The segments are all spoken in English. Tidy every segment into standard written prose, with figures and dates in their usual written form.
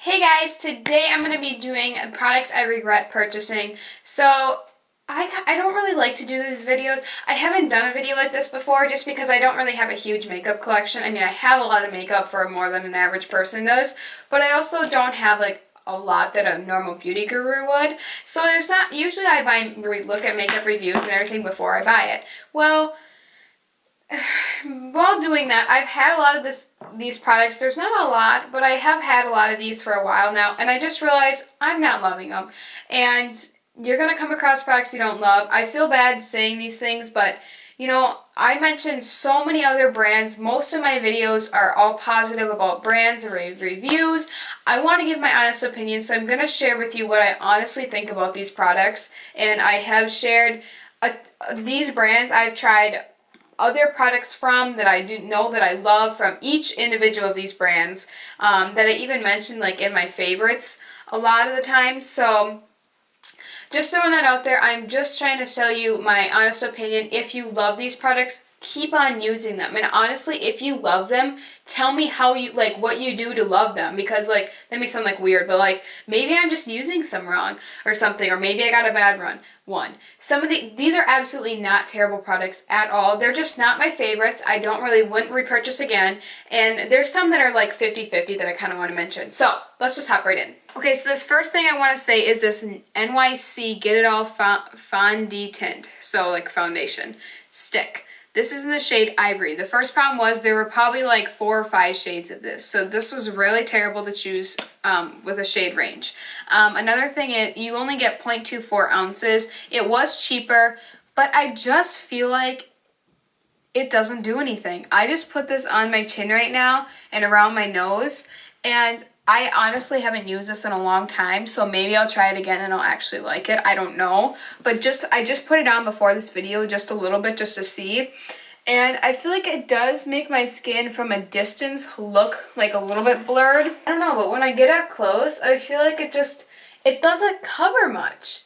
Hey guys, today I'm going to be doing products I regret purchasing. So I don't really like to do these videos. I haven't done a video like this before just because I don't really have a huge makeup collection. I mean, I have a lot of makeup for more than an average person does, but I also don't have like a lot that a normal beauty guru would. So there's not, usually look at makeup reviews and everything before I buy it. Well, while doing that, I've had a lot of these products. There's not a lot, but I have had a lot of these for a while now, and I just realized I'm not loving them. And you're going to come across products you don't love. I feel bad saying these things, but you know, I mentioned so many other brands. Most of my videos are all positive about brands and reviews. I want to give my honest opinion, so I'm going to share with you what I honestly think about these products. And I have shared these brands I've tried other products from that I didn't know that I love from each individual of these brands that I even mentioned like in my favorites a lot of the time. So just throwing that out there, I'm just trying to tell you my honest opinion. If you love these products, keep on using them. And honestly, if you love them, tell me how you, like, what you do to love them. Because, like, that may sound like weird, but, like, maybe I'm just using some wrong or something. Or maybe I got a bad one. Some of these are absolutely not terrible products at all. They're just not my favorites. I wouldn't repurchase again. And there's some that are, like, 50-50 that I kind of want to mention. So, let's just hop right in. Okay, so this first thing I want to say is this NYC Get It All Fondant, so, like, foundation stick. This is in the shade Ivory. The first problem was there were probably like 4 or 5 shades of this. So this was really terrible to choose with a shade range. Another thing is you only get 0.24 ounces. It was cheaper, but I just feel like it doesn't do anything. I just put this on my chin right now and around my nose, and I honestly haven't used this in a long time, so maybe I'll try it again and I'll actually like it. I don't know. But I just put it on before this video just a little bit just to see. And I feel like it does make my skin from a distance look like a little bit blurred. I don't know, but when I get up close, I feel like it doesn't cover much.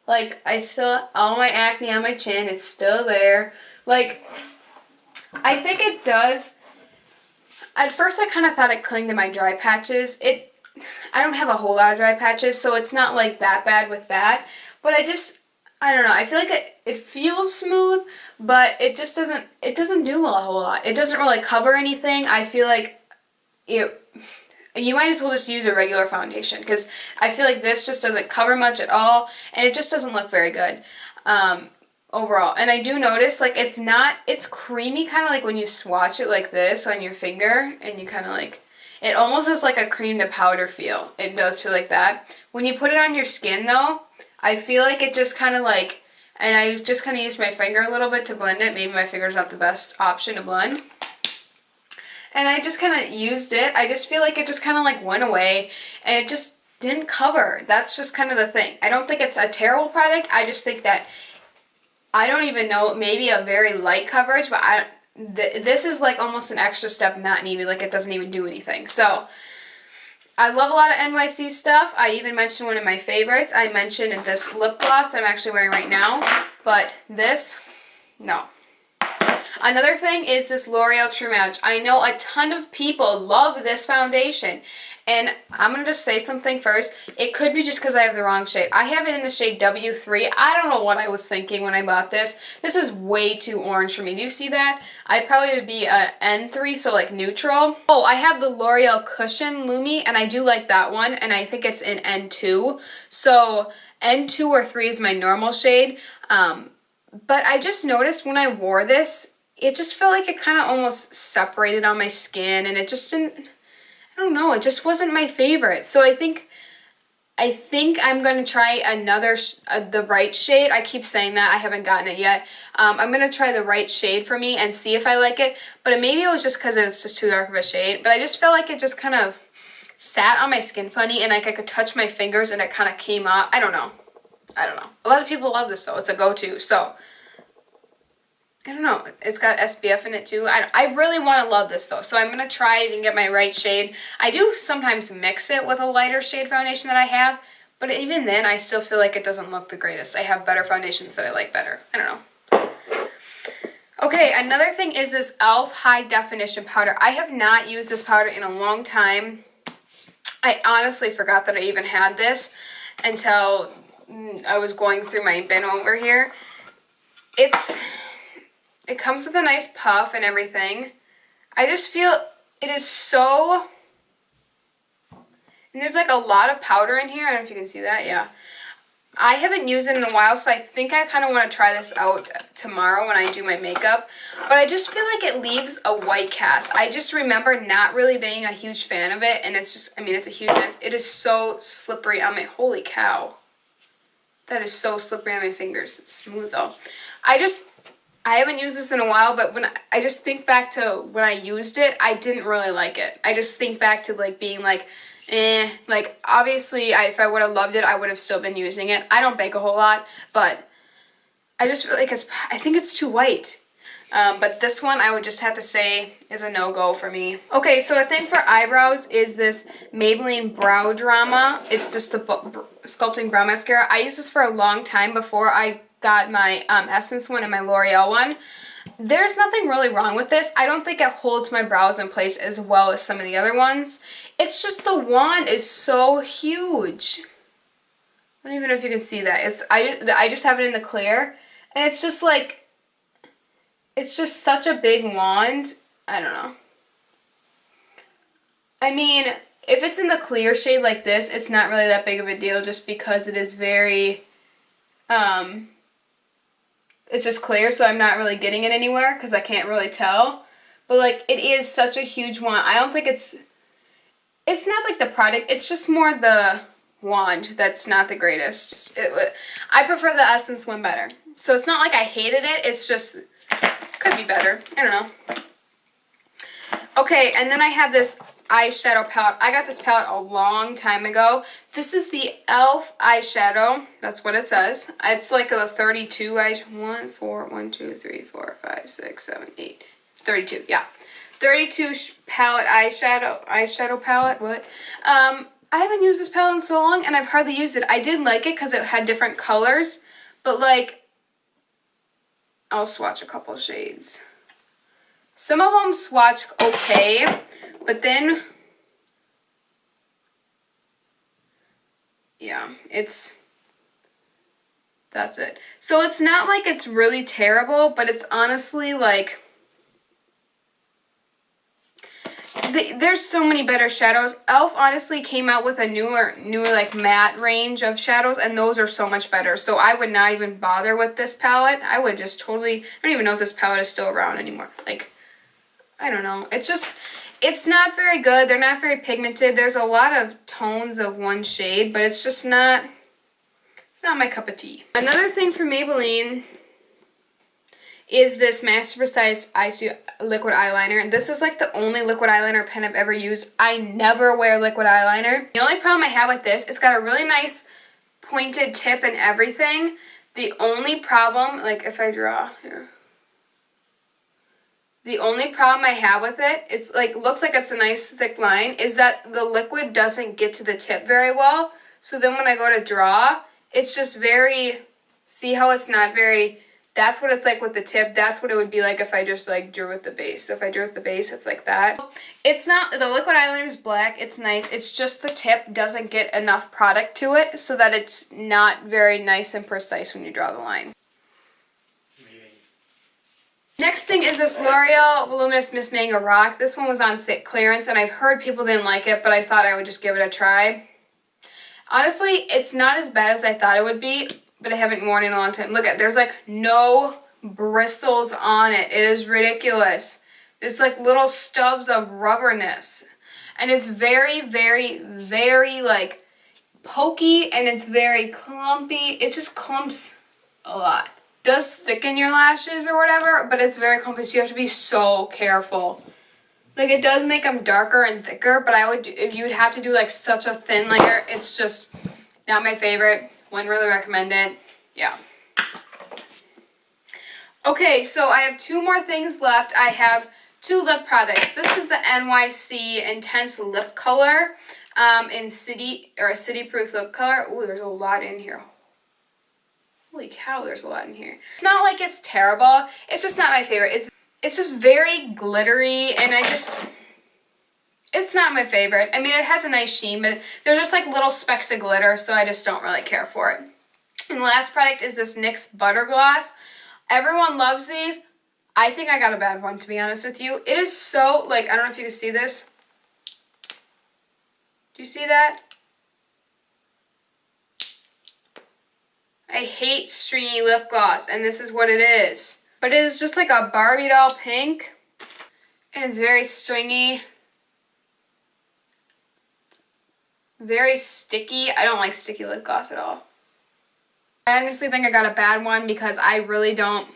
Like, I feel all my acne on my chin, it's still there. Like, I think it does. At first I kind of thought it clinged to my dry patches. I don't have a whole lot of dry patches, so it's not like that bad with that. But I don't know, I feel like it feels smooth, but it doesn't do a whole lot. It doesn't really cover anything. I feel like you might as well just use a regular foundation, because I feel like this just doesn't cover much at all, and it just doesn't look very good. Overall. And I do notice, like, it's creamy, kind of like when you swatch it like this on your finger, and you kind of like, it almost has like a cream to powder feel. It does feel like that. When you put it on your skin, though, I feel like it just kind of like, and I just kind of used my finger a little bit to blend it. Maybe my finger's not the best option to blend. And I just kind of used it. I just feel like it just kind of like went away, and it just didn't cover. That's just kind of the thing. I don't think it's a terrible product. I just think that I don't even know, maybe a very light coverage, but this is like almost an extra step not needed, like it doesn't even do anything. So, I love a lot of NYC stuff. I even mentioned one of my favorites. I mentioned this lip gloss that I'm actually wearing right now, but this, no. Another thing is this L'Oreal True Match. I know a ton of people love this foundation. And I'm going to just say something first. It could be just because I have the wrong shade. I have it in the shade W3. I don't know what I was thinking when I bought this. This is way too orange for me. Do you see that? I probably would be a N3, so like neutral. Oh, I have the L'Oreal Cushion Lumi, and I do like that one. And I think it's in N2. So N2 or 3 is my normal shade. But I just noticed when I wore this, it just felt like it kind of almost separated on my skin. And it just didn't... I don't know, it just wasn't my favorite. So I think I'm going to try another, the right shade. I keep saying that, I haven't gotten it yet. I'm going to try the right shade for me and see if I like it. But maybe it was just because it was just too dark of a shade. But I just felt like it just kind of sat on my skin funny, and like I could touch my fingers and it kind of came out. I don't know. A lot of people love this though. It's a go-to. So I don't know. It's got SPF in it too. I really want to love this though. So I'm going to try it and get my right shade. I do sometimes mix it with a lighter shade foundation that I have. But even then, I still feel like it doesn't look the greatest. I have better foundations that I like better. I don't know. Okay, another thing is this e.l.f. High Definition Powder. I have not used this powder in a long time. I honestly forgot that I even had this until I was going through my bin over here. It comes with a nice puff and everything. I just feel it is so, and there's like a lot of powder in here. I don't know if you can see that. Yeah. I haven't used it in a while, so I think I kind of want to try this out tomorrow when I do my makeup. But I just feel like it leaves a white cast. I just remember not really being a huge fan of it, and it's just, I mean, it's a huge mess. It is so slippery on my, holy cow. That is so slippery on my fingers. It's smooth though. I haven't used this in a while, but when I just think back to when I used it, I didn't really like it. I just think back to like being like, like obviously if I would have loved it, I would have still been using it. I don't bake a whole lot, but I just feel like I think it's too white. But this one I would just have to say is a no-go for me. Okay, so a thing for eyebrows is this Maybelline Brow Drama. It's just the sculpting brow mascara. I used this for a long time before I got my Essence one and my L'Oreal one. There's nothing really wrong with this. I don't think it holds my brows in place as well as some of the other ones. It's just the wand is so huge. I don't even know if you can see that. I just have it in the clear, and it's just like, it's just such a big wand. I don't know. I mean, if it's in the clear shade like this, it's not really that big of a deal just because it is very, it's just clear, so I'm not really getting it anywhere because I can't really tell. But like, it is such a huge wand. I don't think it's not like the product, it's just more the wand that's not the greatest. I prefer the Essence one better. So it's not like I hated it, it's just, could be better. I don't know. Okay, and then I have this eyeshadow palette. I got this palette a long time ago. This is the e.l.f. eyeshadow. That's what it says. It's like a 32 1, 2, 3, 4, 5, 6, 7, 8. 32, yeah. 32 palette eyeshadow palette. What? I haven't used this palette in so long, and I've hardly used it. I did like it because it had different colors, but like, I'll swatch a couple shades. Some of them swatch okay, but then, yeah, that's it. So it's not like it's really terrible, but it's honestly like, there's so many better shadows. e.l.f. honestly came out with a newer like matte range of shadows, and those are so much better. So I would not even bother with this palette. I would just totally, I don't even know if this palette is still around anymore. Like, I don't know. It's just, it's not very good. They're not very pigmented. There's a lot of tones of one shade, but it's just not, it's not my cup of tea. Another thing for Maybelline is this Master Precise liquid eyeliner. This is like the only liquid eyeliner pen I've ever used. I never wear liquid eyeliner. The only problem I have with this, it's got a really nice pointed tip and everything. The only problem, like if I draw here, the only problem I have with it, it's like, looks like it's a nice thick line, is that the liquid doesn't get to the tip very well. So then when I go to draw, it's just very, see how it's not very, that's what it's like with the tip. That's what it would be like if I just like drew with the base. So if I drew with the base, it's like that. It's not, the liquid eyeliner is black, it's nice. It's just the tip doesn't get enough product to it so that it's not very nice and precise when you draw the line. Next thing is this L'Oreal Voluminous Miss Mango Rock. This one was on clearance, and I've heard people didn't like it, but I thought I would just give it a try. Honestly, it's not as bad as I thought it would be, but I haven't worn it in a long time. Look at, there's like no bristles on it. It is ridiculous. It's like little stubs of rubberness. And it's very, very, very like pokey, and it's very clumpy. It just clumps a lot. Does thicken your lashes or whatever, but it's very clumpy, so you have to be so careful. Like, it does make them darker and thicker, but I would, if you would have to do like such a thin layer, it's just not my favorite. Wouldn't really recommend it. Yeah. Okay, so I have two more things left. I have two lip products. This is the NYC Intense Lip Color in City Proof Lip Color. Ooh, there's a lot in here. Holy cow, there's a lot in here. It's not like it's terrible. It's just not my favorite. It's just very glittery, and It's not my favorite. I mean, it has a nice sheen, but they're just like little specks of glitter, so I just don't really care for it. And the last product is this NYX Butter Gloss. Everyone loves these. I think I got a bad one, to be honest with you. It is so, like, I don't know if you can see this. Do you see that? I hate stringy lip gloss, and this is what it is. But it is just like a Barbie doll pink, and it's very stringy. Very sticky. I don't like sticky lip gloss at all. I honestly think I got a bad one because I really don't,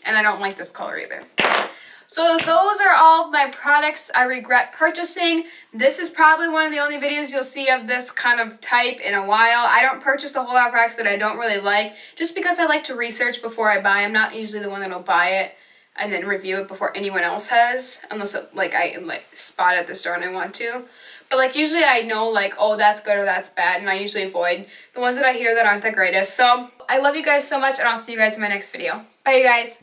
and I don't like this color either. So those are all of my products I regret purchasing. This is probably one of the only videos you'll see of this kind of type in a while. I don't purchase a whole lot of products that I don't really like, just because I like to research before I buy. I'm not usually the one that'll buy it and then review it before anyone else has, unless it, like I spot it at the store and I want to. But like usually I know like, oh, that's good or that's bad, and I usually avoid the ones that I hear that aren't the greatest. So I love you guys so much, and I'll see you guys in my next video. Bye, you guys.